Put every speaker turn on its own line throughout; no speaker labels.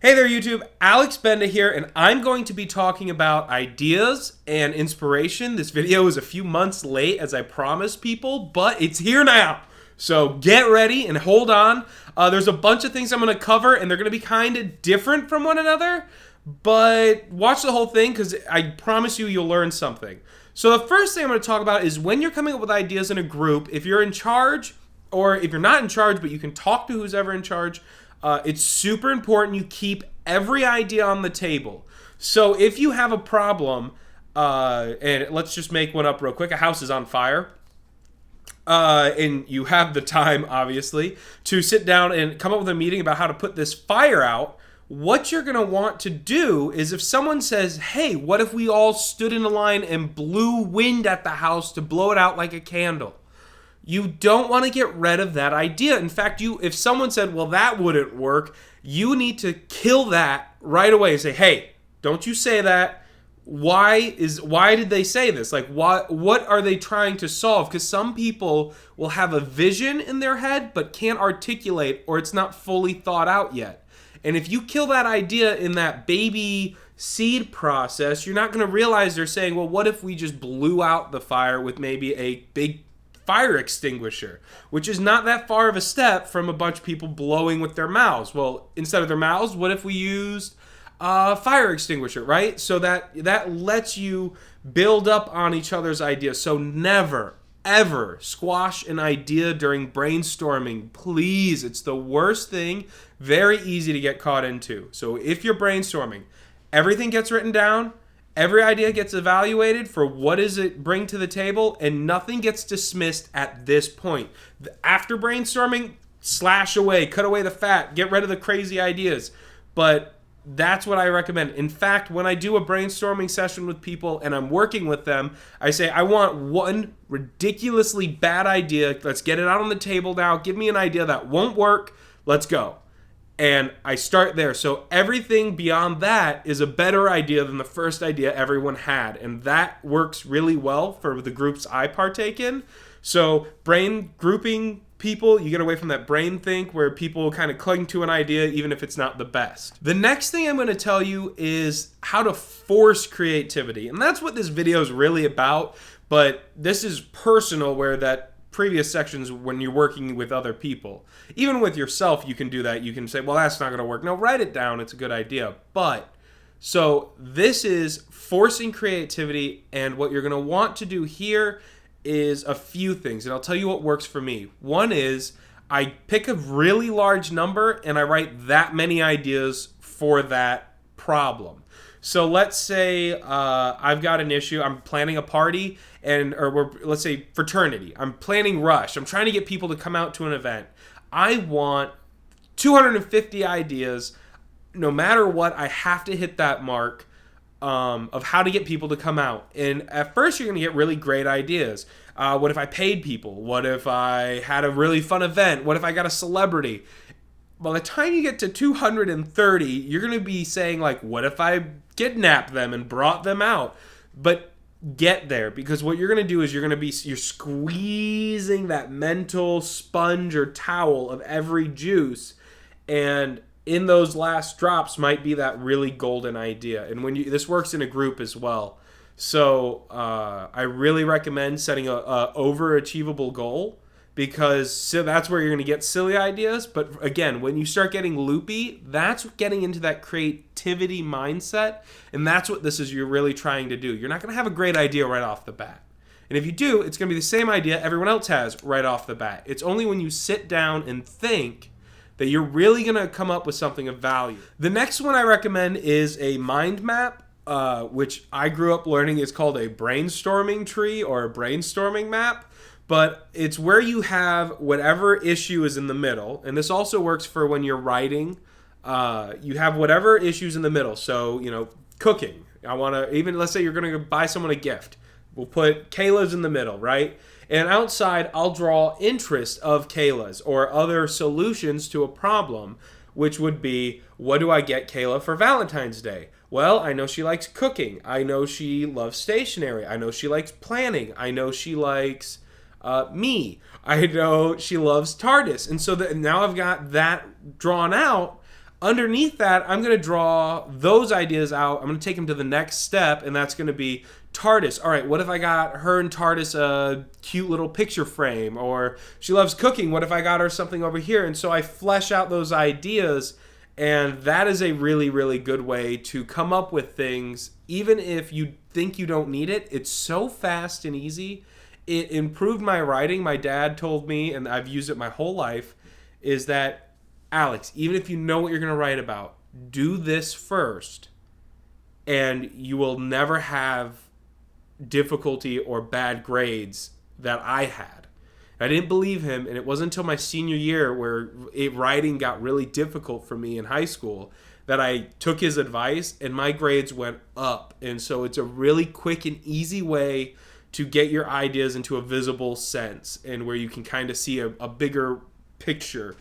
Hey there, YouTube. Alex Benda here, and I'm going to be talking about ideas and inspiration. This video is a few months late, as I promised people, but it's here now. So get ready and hold on. There's a bunch of things I'm going to cover, and they're going to be kind of different from one another, but watch the whole thing because I promise you'll learn something. So the first thing I'm going to talk about is when you're coming up with ideas in a group, if you're in charge, or if you're not in charge, but you can talk to who's ever in charge, it's super important you keep every idea on the table. So if you have a problem, and let's just make one up real quick. A house is on fire. And you have the time, obviously, to sit down and come up with a meeting about how to put this fire out. What you're going to want to do is if someone says, hey, what if we all stood in a line and blew wind at the house to blow it out like a candle? You don't want to get rid of that idea. In fact, if someone said, well, that wouldn't work, you need to kill that right away and say, hey, don't you say that. Why did they say this? Like, what are they trying to solve? Because some people will have a vision in their head but can't articulate, or it's not fully thought out yet. And if you kill that idea in that baby seed process, you're not going to realize they're saying, well, what if we just blew out the fire with maybe a big fire extinguisher, which is not that far of a step from a bunch of people blowing with their mouths. Well, instead of their mouths, what if we used a fire extinguisher, right? So that lets you build up on each other's ideas. So never, ever squash an idea during brainstorming. Please, it's the worst thing. Very easy to get caught into. So if you're brainstorming, everything gets written down. Every idea gets evaluated for what does it bring to the table, and nothing gets dismissed at this point. After brainstorming, slash away, cut away the fat, get rid of the crazy ideas. But that's what I recommend. In fact, when I do a brainstorming session with people and I'm working with them, I say, I want one ridiculously bad idea. Let's get it out on the table now. Give me an idea that won't work. Let's go. And I start there. So everything beyond that is a better idea than the first idea everyone had. And that works really well for the groups I partake in. So brain grouping people, you get away from that brain think where people kind of cling to an idea even if it's not the best. The next thing I'm going to tell you is how to force creativity. And that's what this video is really about. But this is personal, where that previous sections when you're working with other people. Even with yourself, you can do that. You can say, well, that's not going to work. No, write it down. It's a good idea. But, so this is forcing creativity, and what you're going to want to do here is a few things, and I'll tell you what works for me. One is I pick a really large number, and I write that many ideas for that problem. So let's say I've got an issue. I'm planning a party, let's say fraternity. I'm planning Rush. I'm trying to get people to come out to an event. I want 250 ideas. No matter what, I have to hit that mark of how to get people to come out. And at first, you're going to get really great ideas. What if I paid people? What if I had a really fun event? What if I got a celebrity? By the time you get to 230, you're going to be saying, like, what if I kidnapped them and brought them out? But get there, because what you're going to do is you're squeezing that mental sponge or towel of every juice, and in those last drops might be that really golden idea. And this works in a group as well. So I really recommend setting a overachievable goal, because that's where you're going to get silly ideas. But again, when you start getting loopy, that's getting into that creativity mindset, and that's what you're really trying to do. You're not going to have a great idea right off the bat. And if you do, it's going to be the same idea everyone else has right off the bat. It's only when you sit down and think that you're really going to come up with something of value. The next one I recommend is a mind map, which I grew up learning is called a brainstorming tree or a brainstorming map. But it's where you have whatever issue is in the middle. And this also works for when you're writing. You have whatever issues in the middle. So, cooking. Let's say you're going to buy someone a gift. We'll put Kayla's in the middle, right? And outside, I'll draw interest of Kayla's or other solutions to a problem, which would be, what do I get Kayla for Valentine's Day? Well, I know she likes cooking. I know she loves stationery. I know she likes planning. I know she likes me. I know she loves TARDIS. And so now I've got that drawn out. Underneath that, I'm going to draw those ideas out. I'm going to take them to the next step, and that's going to be TARDIS. All right, what if I got her and TARDIS a cute little picture frame? Or she loves cooking. What if I got her something over here? And so I flesh out those ideas, and that is a really, really good way to come up with things. Even if you think you don't need it, it's so fast and easy. It improved my writing. My dad told me, and I've used it my whole life, is that, Alex, even if you know what you're going to write about, do this first, and you will never have difficulty or bad grades that I had. I didn't believe him, and it wasn't until my senior year where writing got really difficult for me in high school that I took his advice, and my grades went up. And so it's a really quick and easy way to get your ideas into a visible sense, and where you can kind of see a bigger picture,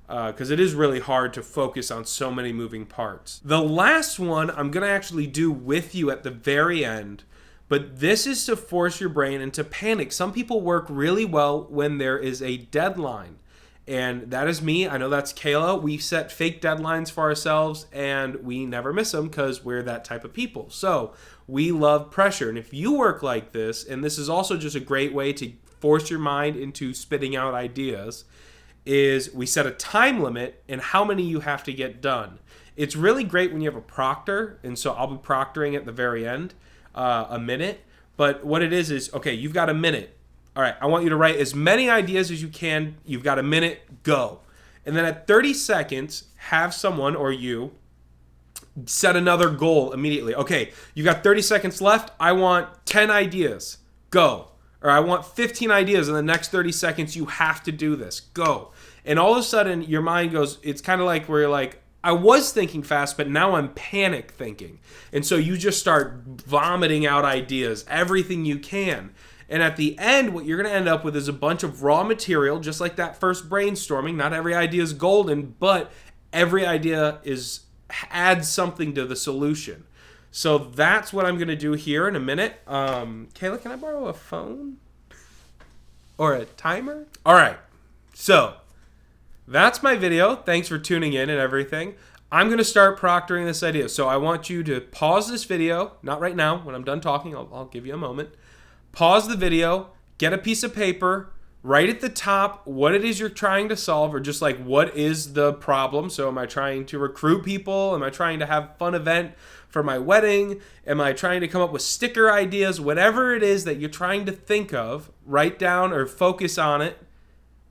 because it is really hard to focus on so many moving parts. The last one I'm going to actually do with you at the very end, but this is to force your brain into panic. Some people work really well when there is a deadline, and that is me. I know that's Kayla. We set fake deadlines for ourselves, and we never miss them because we're that type of people. So we love pressure, and if you work like this, and this is also just a great way to force your mind into spitting out ideas, is we set a time limit and how many you have to get done. It's really great when you have a proctor, and so I'll be proctoring at the very end, a minute. But what it is, okay, you've got a minute. All right, I want you to write as many ideas as you can. You've got a minute, go. And then at 30 seconds, have someone or you set another goal immediately. Okay, you've got 30 seconds left. I want 10 ideas, go. Or I want 15 ideas in the next 30 seconds. You have to do this. Go. And all of a sudden, your mind goes, it's kind of like where you're like, I was thinking fast, but now I'm panic thinking. And so you just start vomiting out ideas, everything you can. And at the end, what you're going to end up with is a bunch of raw material, just like that first brainstorming. Not every idea is golden, but every idea adds something to the solution. So that's what I'm going to do here in a minute. Kayla, can I borrow a phone? Or a timer? All right. So that's my video. Thanks for tuning in and everything. I'm going to start proctoring this idea. So I want you to pause this video. Not right now. When I'm done talking, I'll give you a moment. Pause the video. Get a piece of paper. Write at the top what it is you're trying to solve, or just like what is the problem. So am I trying to recruit people? Am I trying to have a fun event for my wedding? Am I trying to come up with sticker ideas? Whatever it is that you're trying to think of, write down or focus on it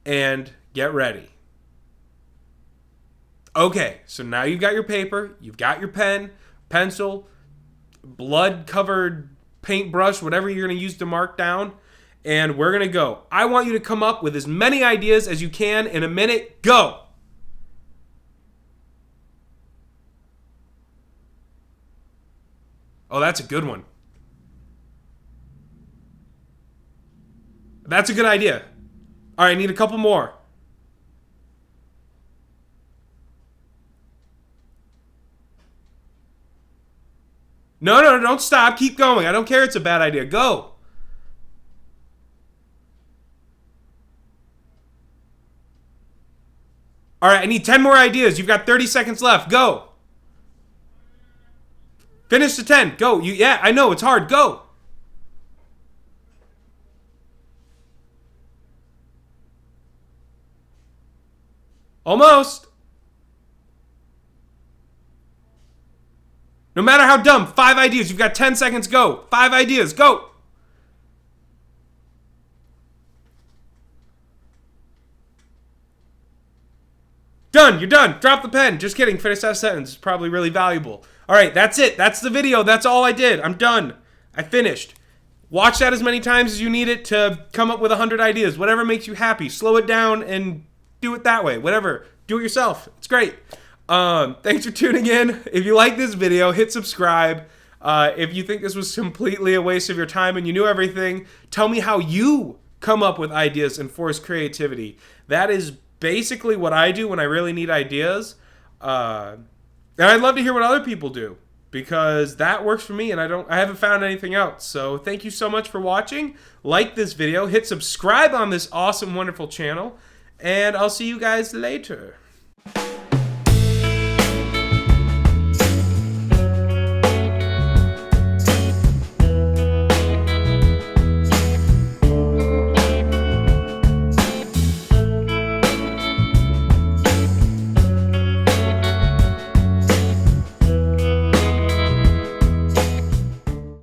and get ready. Okay, so now you've got your paper, you've got your pen, pencil, blood-covered paintbrush, whatever you're going to use to mark down. And we're going to go. I want you to come up with as many ideas as you can in a minute. Go. Oh, that's a good one. That's a good idea. All right, I need a couple more. No, don't stop. Keep going. I don't care it's a bad idea. Go. All right, I need 10 more ideas. You've got 30 seconds left. Go. Finish the 10. Go. Yeah, I know. It's hard. Go. Almost. No matter how dumb, 5 ideas. You've got 10 seconds. Go. 5 ideas. Go. Done. You're done. Drop the pen. Just kidding. Finish that sentence. It's probably really valuable. All right, that's it. That's the video. That's all I did. I'm done. I finished. Watch that as many times as you need it to come up with 100 ideas. Whatever makes you happy. Slow it down and do it that way. Whatever. Do it yourself. It's great. Thanks for tuning in. If you like this video, hit subscribe. If you think this was completely a waste of your time and you knew everything, tell me how you come up with ideas and force creativity. That is basically what I do when I really need ideas. And I'd love to hear what other people do, because that works for me, and I haven't found anything else. So thank you so much for watching. Like this video, hit subscribe on this awesome, wonderful channel, and I'll see you guys later.